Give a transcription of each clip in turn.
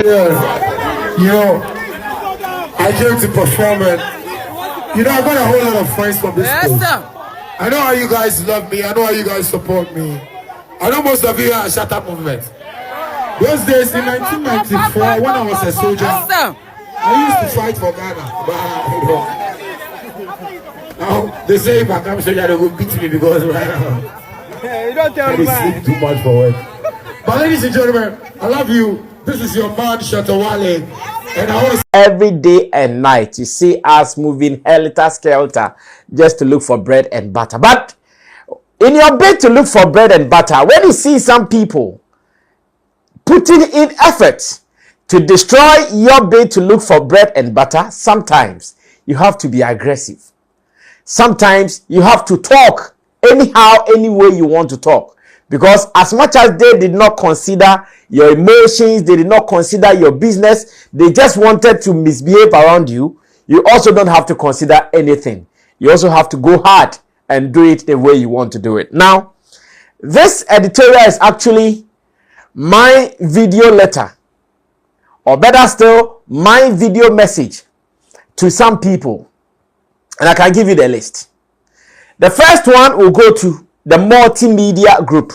Yeah. You know, I came to perform it. You know, I got a whole lot of friends from this school. I know how you guys love me. I know how you guys support me. I know most of you are Shatta movement. Those days in 1994, when I was a soldier, I used to fight for Ghana. But, now, they say if I come soldier, they will beat me because right now, you don't tell me. I sleep too much for work. But ladies and gentlemen, I love you. This is your man, Shatta Wale. And I want to every day and night you see us moving helter-skelter just to look for bread and butter. But in your bid to look for bread and butter, when you see some people putting in effort to destroy your bid to look for bread and butter, sometimes you have to be aggressive. Sometimes you have to talk anyhow, any way you want to talk. Because as much as they did not consider your emotions, they did not consider your business, they just wanted to misbehave around you, you also don't have to consider anything. You also have to go hard and do it the way you want to do it. Now, this editorial is actually my video letter, or better still, my video message to some people. And I can give you the list. The first one will go to the multimedia group.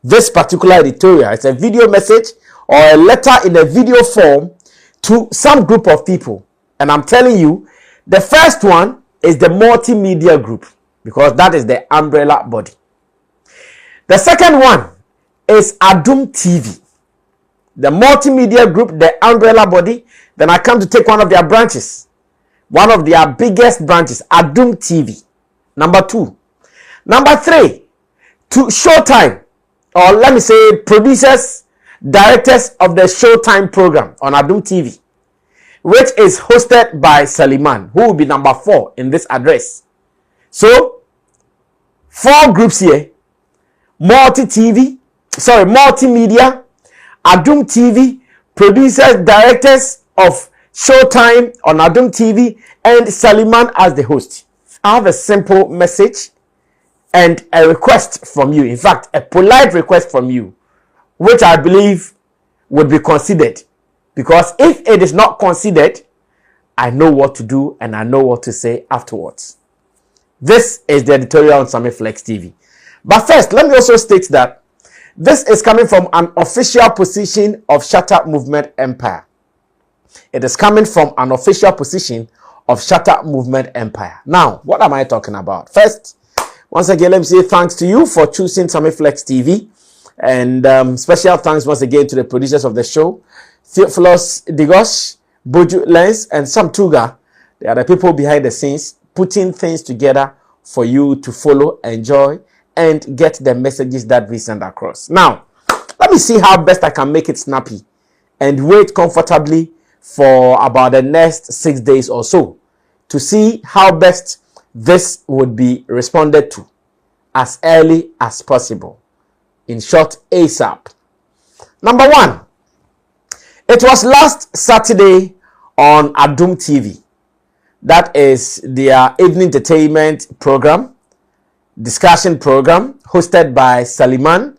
This particular editorial is a video message or a letter in a video form to some group of people. And I'm telling you, the first one is the multimedia group, because that is the umbrella body. The second one is Adum TV. The multimedia group, the umbrella body. Then I come to take one of their branches. One of their biggest branches, Adum TV. Number 2. Number 3, to Showtime, or let me say producers, directors of the Showtime program on Adum TV, which is hosted by Mann, who will be number 4 in this address. So, 4 groups here: multimedia, Adum TV, producers, directors of Showtime on Adum TV, and Mann as the host. I have a simple message and a request from you. In fact, a polite request from you, which I believe would be considered. Because if it is not considered, I know what to do and I know what to say afterwards. This is the editorial on Sammy Flex TV. But first, let me also state that this is coming from an official position of Shatta Movement Empire. It is coming from an official position of Shatta Movement Empire. Now, what am I talking about? First, once again, let me say thanks to you for choosing Sammy Flex TV. And special thanks once again to the producers of the show, Theophilus Digos, Boju Lens, and Sam Tuga. They are the people behind the scenes putting things together for you to follow, enjoy, and get the messages that we send across. Now, let me see how best I can make it snappy and wait comfortably for about the next 6 days or so to see how best this would be responded to as early as possible. In short, ASAP. Number 1, it was last Saturday on Adum TV. That is their evening entertainment program, discussion program, hosted by Mann.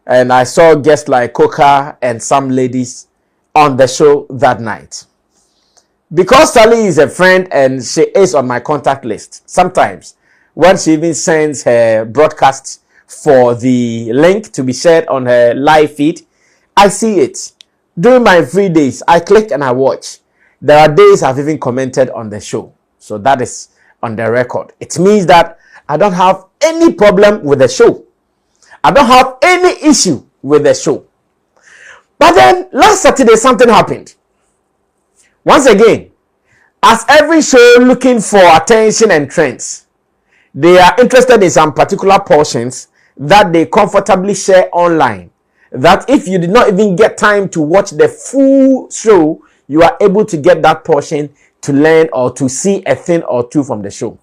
And I saw guests like Coca and some ladies on the show that night. Because Sally is a friend and she is on my contact list, sometimes when she even sends her broadcasts for the link to be shared on her live feed, I see it. During my free days, I click and I watch. There are days I've even commented on the show. So that is on the record. It means that I don't have any problem with the show. I don't have any issue with the show. But then last Saturday, something happened. Once again, as every show looking for attention and trends, they are interested in some particular portions that they comfortably share online. That if you did not even get time to watch the full show, you are able to get that portion to learn or to see a thing or two from the show.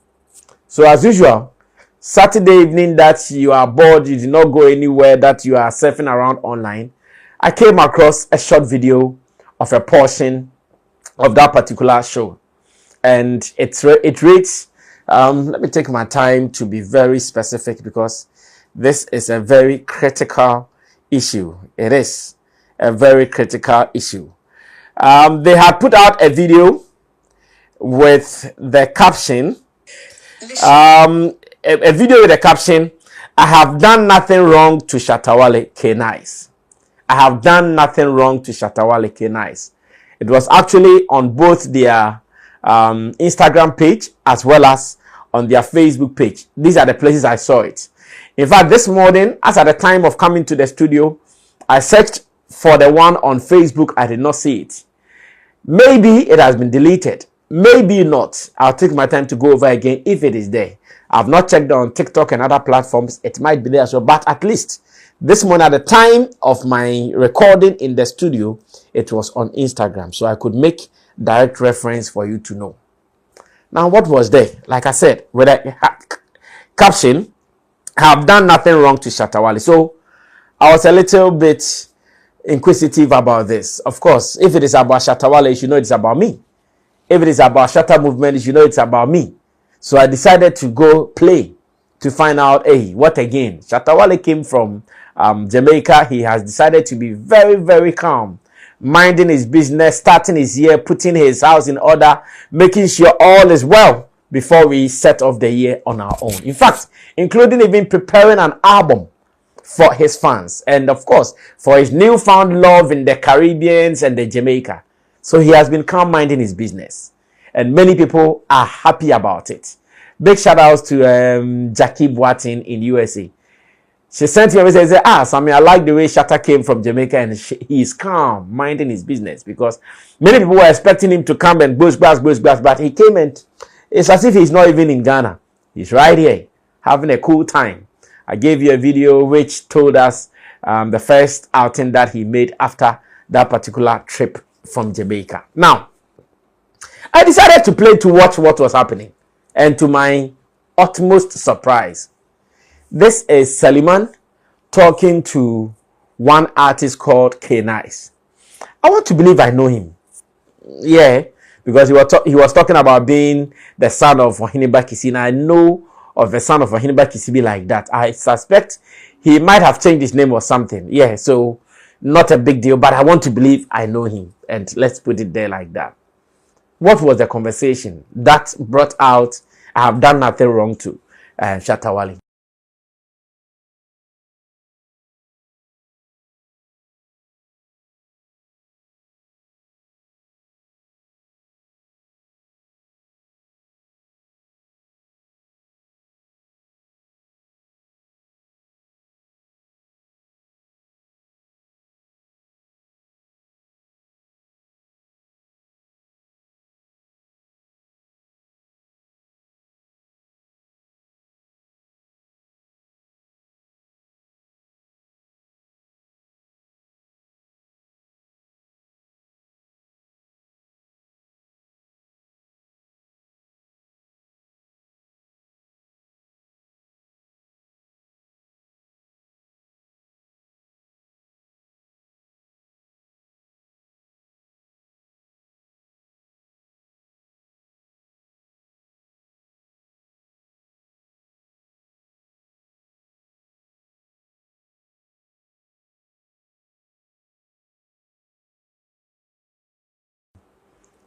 So as usual, Saturday evening that you are bored, you did not go anywhere, that you are surfing around online, I came across a short video of a portion of that particular show. And it reads, let me take my time to be very specific because this is a very critical issue. It is. a very critical issue. They had put out a video with the caption, a video with the caption, "I have done nothing wrong to Shatta Wale, K Nice." I have done nothing wrong to Shatta Wale, K Nice. It was actually on both their Instagram page as well as on their Facebook page. These are the places I saw it. In fact, this morning, as at the time of coming to the studio, I searched for the one on Facebook. I did not see it. Maybe it has been deleted. Maybe not. I'll take my time to go over again if it is there. I've not checked on TikTok and other platforms. It might be there as well. But at least this morning, at the time of my recording in the studio, it was on Instagram. So I could make direct reference for you to know. Now, what was there? Like I said, with a caption, "I have done nothing wrong to Shatta Wale." So I was a little bit inquisitive about this. Of course, if it is about Shatta Wale, you should know it's about me. If it is about Shatta movement, you should know it's about me. So I decided to go play to find out, hey, what again? Shatta Wale came from Jamaica. He has decided to be very, very calm, minding his business, starting his year, putting his house in order, making sure all is well before we set off the year on our own. In fact, including even preparing an album for his fans, and of course, for his newfound love in the Caribbeans and the Jamaica. So he has been calm minding his business, and many people are happy about it. Big shout outs to Jackie Boatin in USA. She sent me a message and said, Sammy, I like the way Shatta came from Jamaica and he is calm, minding his business, because many people were expecting him to come and boost, but he came and it's as if he's not even in Ghana. He's right here, having a cool time. I gave you a video which told us the first outing that he made after that particular trip from Jamaica. Now, I decided to play to watch what was happening. And to my utmost surprise, this is Suleiman talking to one artist called K Nice. I want to believe I know him. Yeah, because he was talking about being the son of Ohiniba Kisina. I know of the son of Ohiniba Kisibi like that. I suspect he might have changed his name or something. Yeah, so not a big deal, but I want to believe I know him. And let's put it there like that. What was the conversation that brought out, "I have done nothing wrong to Shatta Wale"?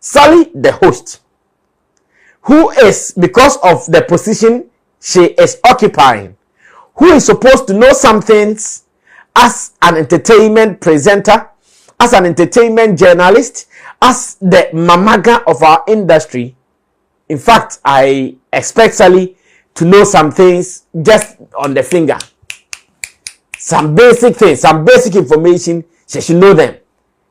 Sally, the host, who is, because of the position she is occupying, who is supposed to know some things as an entertainment presenter, as an entertainment journalist, as the mamaga of our industry. In fact, I expect Sally to know some things just on the finger. Some basic things, some basic information, she should know them.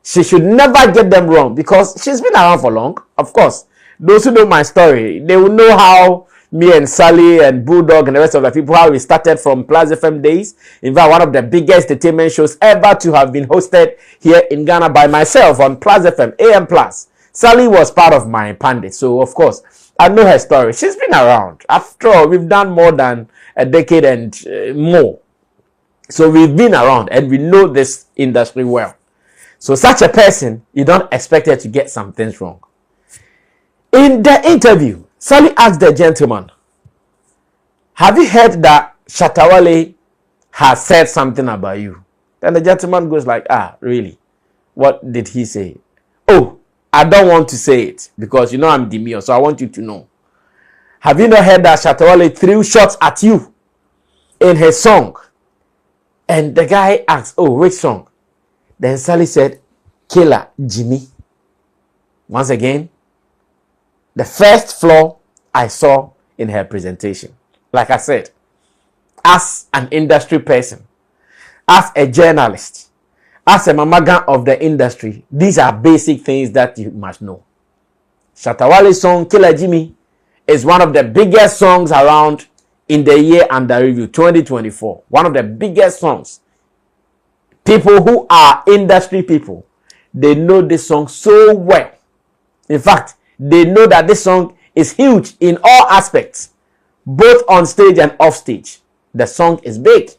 She should never get them wrong, because she's been around for long. Of course, those who know my story, they will know how me and Sally and Bulldog and the rest of the people, how we started from Plus FM days. In fact, one of the biggest entertainment shows ever to have been hosted here in Ghana by myself on Plus FM, AM Plus. Sally was part of my pandit, so of course, I know her story. She's been around. After all, we've done more than a decade and more. So we've been around and we know this industry well. So such a person, you don't expect her to get some things wrong. In the interview, Sally asked the gentleman, "Have you heard that Shatta Wale has said something about you?" Then the gentleman goes like, "Really?" What did he say? Oh, I don't want to say it because you know I'm demure, so I want you to know. Have you not heard that Shatta Wale threw shots at you in his song? And the guy asked, oh, which song? Then Sally said, Killer Jimmy. Once again, the first flaw I saw in her presentation. Like I said, as an industry person, as a journalist, as a mamagan of the industry, these are basic things that you must know. Shatta Wale's song, Killer Jimmy, is one of the biggest songs around in the year under review, 2024. One of the biggest songs. People who are industry people, they know this song so well. In fact, they know that this song is huge in all aspects, both on stage and off stage. The song is big.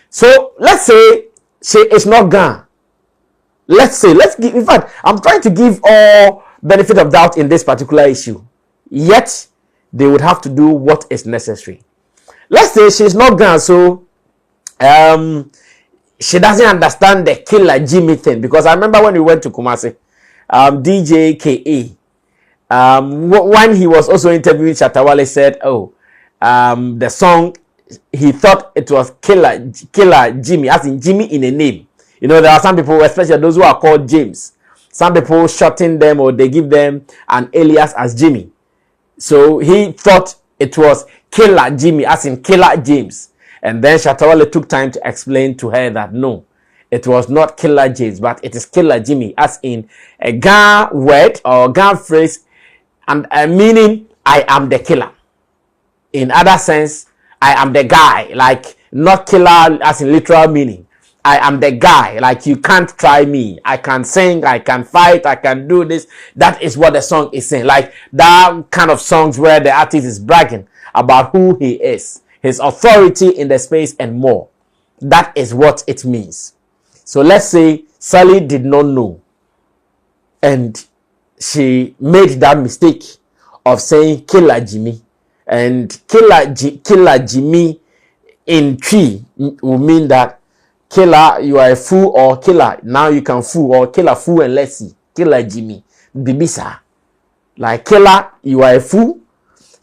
So let's say she is not gone. In fact, I'm trying to give all benefit of doubt in this particular issue. Yet, they would have to do what is necessary. Let's say she's not gone, so she doesn't understand the Killer Jimmy thing. Because I remember when we went to Kumasi, DJ KE, when he was also interviewing Shatta Wale, said, oh, the song, he thought it was Killer Jimmy, as in Jimmy in a name. You know, there are some people, especially those who are called James. Some people shorten them or they give them an alias as Jimmy. So he thought it was Killer Jimmy, as in Killer James. And then Shatta Wale took time to explain to her that no, it was not Killer James, but it is Killer Jimmy, as in a Ga word or Ga phrase, and meaning I am the killer. In other sense, I am the guy, like not killer as in literal meaning. I am the guy, like you can't try me. I can sing, I can fight, I can do this. That is what the song is saying. Like that kind of songs where the artist is bragging about who he is, his authority in the space and more. That is what it means. So let's say Sally did not know and she made that mistake of saying Killer Jimmy. And Killer Jimmy in tree will mean that killer, you are a fool, or killer, now you can fool, or killer, fool, and let's see. Killer Jimmy. Bibisa. Like killer, you are a fool.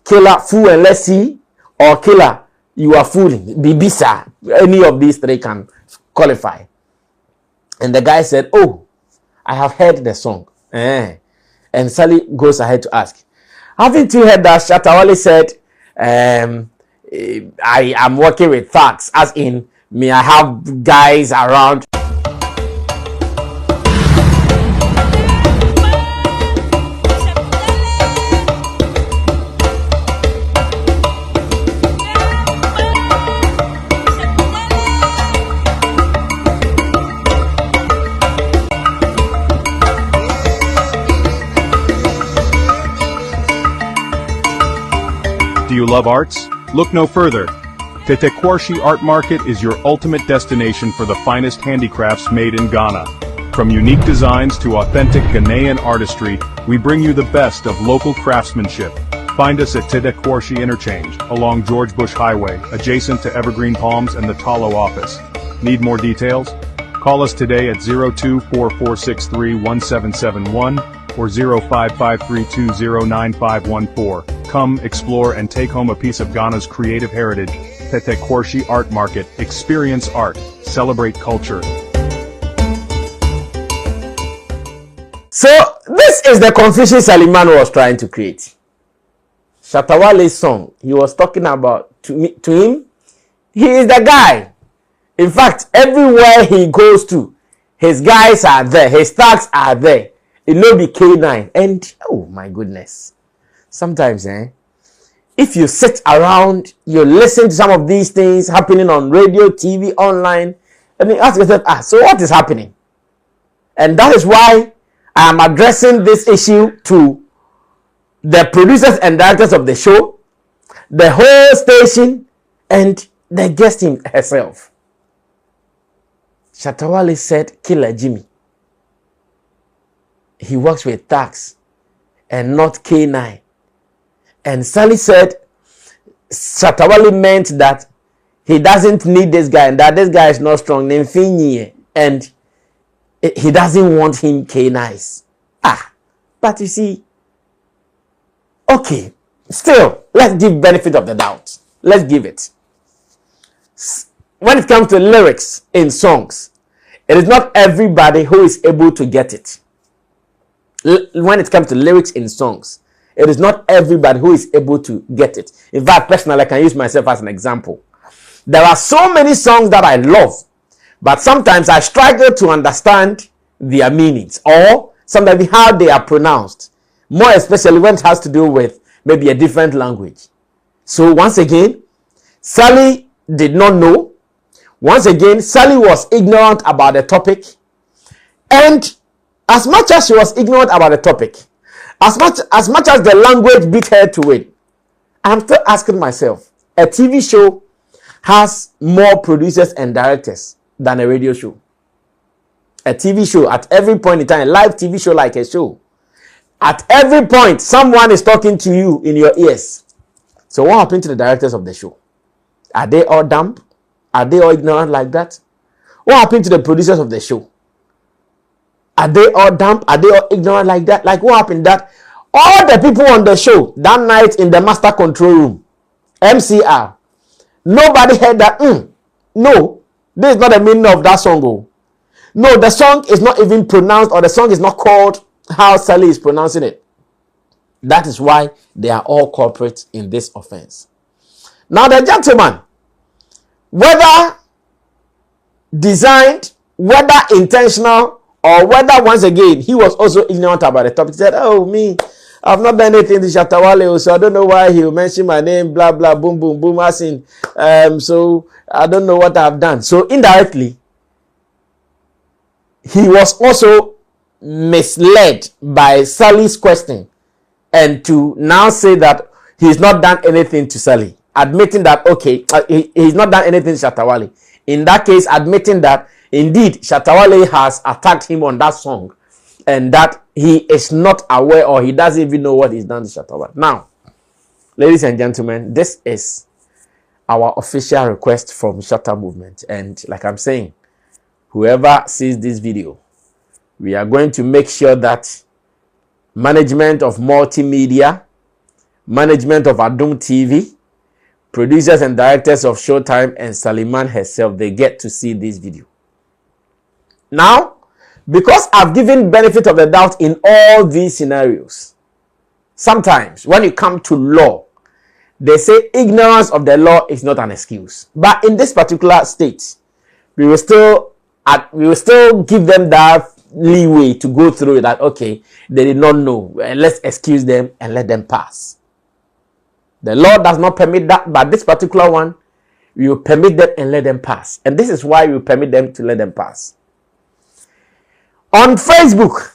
Killer, fool, and let's see. Or killer, you are fooling. Bibisa. Any of these three can qualify. And the guy said, oh, I have heard the song. And Sally goes ahead to ask, haven't you heard that Shatta Wale said, I am working with thugs, as in, me, I have guys around. Do you love arts? Look no further. Tetekwarshi Art Market is your ultimate destination for the finest handicrafts made in Ghana. From unique designs to authentic Ghanaian artistry, we bring you the best of local craftsmanship. Find us at Tetekwarshi Interchange, along George Bush Highway, adjacent to Evergreen Palms and the Talo office. Need more details? Call us today at 0244631771 or 0553209514. Come, explore, and take home a piece of Ghana's creative heritage. Tetekwarshi Art Market. Experience art. Celebrate culture. So, this is the confusion Saliman was trying to create. Shatta Wale's song, he was talking about, to him, he is the guy. In fact, everywhere he goes to, his guys are there, his thugs are there. It will be K9. And, oh my goodness. Sometimes, if you sit around, you listen to some of these things happening on radio, TV, online, and you ask yourself, so what is happening? And that is why I am addressing this issue to the producers and directors of the show, the whole station, and the guest herself. Shatta Wale said, Killer Jimmy. He works with thugs and not K9. And Sally said, Shatta Wale meant that he doesn't need this guy and that this guy is not strong. And he doesn't want him K-nice. But you see, okay, still, let's give benefit of the doubt. Let's give it. When it comes to lyrics in songs, it is not everybody who is able to get it. When it comes to lyrics in songs, it is not everybody who is able to get it. In fact, personally, I can use myself as an example. There are so many songs that I love, but sometimes I struggle to understand their meanings, or sometimes how they are pronounced, more especially when it has to do with maybe a different language. So once again, Sally did not know. Once again, Sally was ignorant about the topic. And as much as she was ignorant about the topic, as much as the language beat her to it, I'm still asking myself, a TV show has more producers and directors than a radio show. A TV show, at every point in time, a live TV show like a show, at every point, someone is talking to you in your ears. So what happened to the directors of the show? Are they all dumb? Are they all ignorant like that? What happened to the producers of the show? Are they all dumb? Are they all ignorant like that? Like what happened that all the people on the show that night in the master control room, MCR, nobody heard that, no, this is not the meaning of that song. Oh. No, the song is not even pronounced, or the song is not called how Sally is pronouncing it. That is why they are all culprits in this offense. Now the gentleman, whether designed, whether intentional, or whether once again he was also ignorant about the topic, he said, oh me, I've not done anything to Shatta Wale, so I don't know why he will mention my name, blah blah, boom boom boom, as in, so I don't know what I've done. So indirectly, he was also misled by Sally's question, and to now say that he's not done anything to Sally, admitting that okay, he's not done anything to Shatta Wale. In that case, admitting that indeed Shatta Wale has attacked him on that song, and that he is not aware, or he doesn't even know what he's done to Shatta Wale. Now, ladies and gentlemen, this is our official request from Shatta Movement, and like I'm saying, whoever sees this video, we are going to make sure that management of multimedia, management of Adum TV, producers and directors of Showtime, and Sally Mann herself, they get to see this video. Now, because I've given benefit of the doubt in all these scenarios, sometimes when you come to law, they say ignorance of the law is not an excuse. But in this particular state, we will still give them that leeway to go through it, that okay, they did not know, let's excuse them and let them pass. The law does not permit that, but this particular one, we will permit them and let them pass. And this is why we will permit them to let them pass. On Facebook,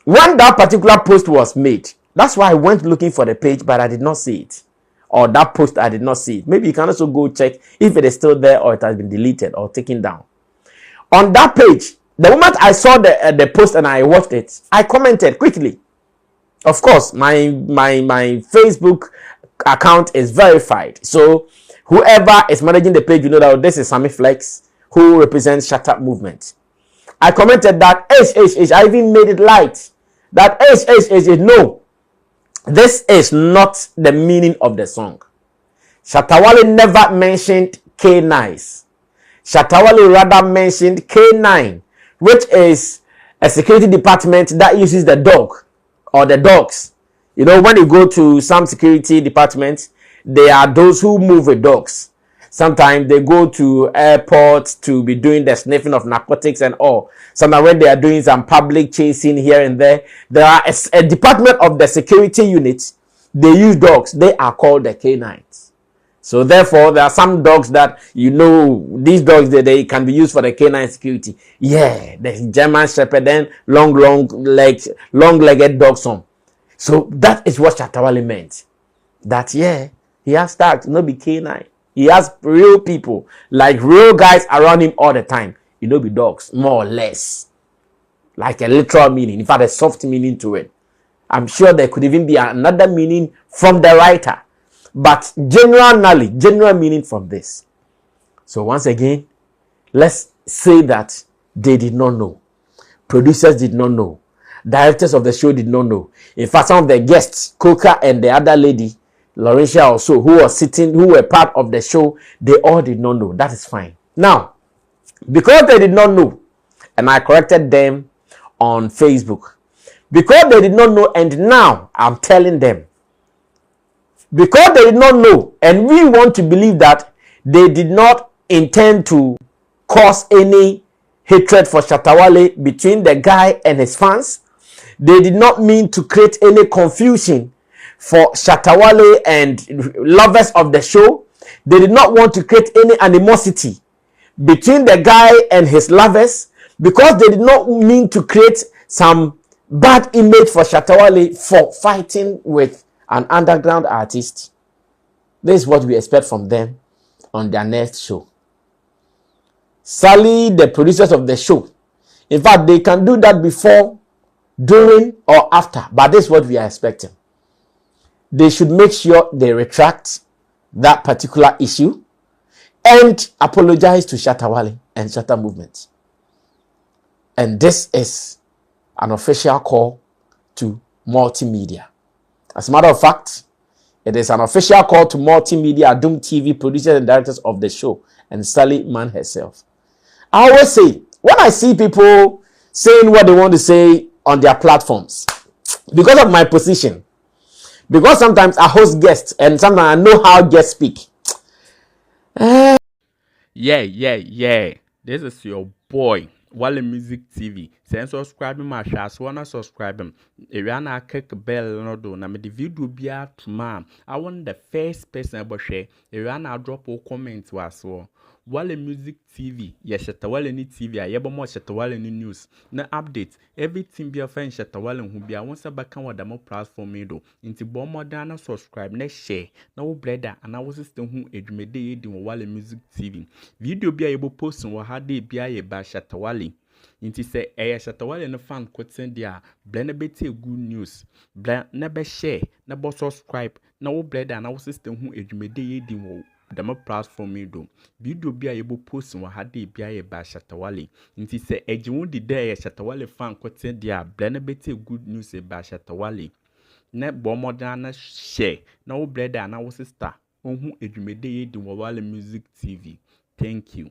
when that particular post was made, that's why I went looking for the page, but I did not see it. Or that post, I did not see it. Maybe you can also go check if it is still there, or it has been deleted or taken down. On that page, the moment I saw the post and I watched it, I commented quickly. Of course, my Facebook account is verified. So whoever is managing the page, you know that this is Sammy Flex, who represents Shatta Movement. I commented that I even made it light. That no, this is not the meaning of the song. Shatta Wale never mentioned K-nice. Shatta Wale rather mentioned K9, which is a security department that uses the dog or the dogs. You know, when you go to some security departments, they are those who move with dogs. Sometimes they go to airports to be doing the sniffing of narcotics and all. Sometimes when they are doing some public chasing here and there, there are a department of the security units. They use dogs. They are called the canines. So therefore, there are some dogs that, you know, these dogs, they can be used for the canine security. Yeah, the German Shepherd, then long-legged dogs. So that is what Shatta Wale meant. That, yeah, he has dogs, not be canine. He has real people, like real guys around him all the time. You know, be dogs, more or less. Like a literal meaning. In fact, a soft meaning to it. I'm sure there could even be another meaning from the writer. But general knowledge, general meaning from this. So once again, let's say that they did not know. Producers did not know. Directors of the show did not know. In fact, some of the guests, Coca and the other lady, Laurentia also, who were part of the show, they all did not know. That is fine. Now, because they did not know, and I corrected them on Facebook, because they did not know, and now I'm telling them, because they did not know, and we want to believe that they did not intend to cause any hatred for Shatta Wale between the guy and his fans. They did not mean to create any confusion for Shatta Wale and lovers of the show. They did not want to create any animosity between the guy and his lovers, because they did not mean to create some bad image for Shatta Wale for fighting with an underground artist. This is what we expect from them on their next show. Sally, the producers of the show, in fact, they can do that before, during, or after, but this is what we are expecting. They should make sure they retract that particular issue and apologize to Shatta Wale and Shatta Movement. And this is an official call to multimedia. As a matter of fact, it is an official call to multimedia, Doom TV, producers and directors of the show, and Sally Mann herself. I always say, when I see people saying what they want to say on their platforms, because of my position, because sometimes I host guests and sometimes I know how guests speak. Yeah. This is your boy, Wale Music TV. Send subscribe my show. So wanna subscribe him. If you wanna click bell, no do. Na me the video be out tomorrow. I want the first person about share. If you wanna drop a comment was so. Wale Music TV, yes, Shatta Wale ni TV, I yeba more Shatta Wale ni news. Na update, everything be a fan Shatta Wale who be a once a back on the more platform do. Into bomb more than subscribe, next share. Now brother, and I was still who edumede in Wale Music TV. Video be able post on what had they be a ba Shatta Wale. Inti say Shatta Wale no fan could send their blend good news. Blend never share, never subscribe. Now brother, and I was still who edumede in the more platform do. Video be able post on had they be a ba Shatta Wale. Inti say ejimu di day Shatta Wale fan could send their blend good news ba Shatta Wale. Ne bomodana share. Now brother, and I was sister. Who edumede in Wale Music TV. Thank you.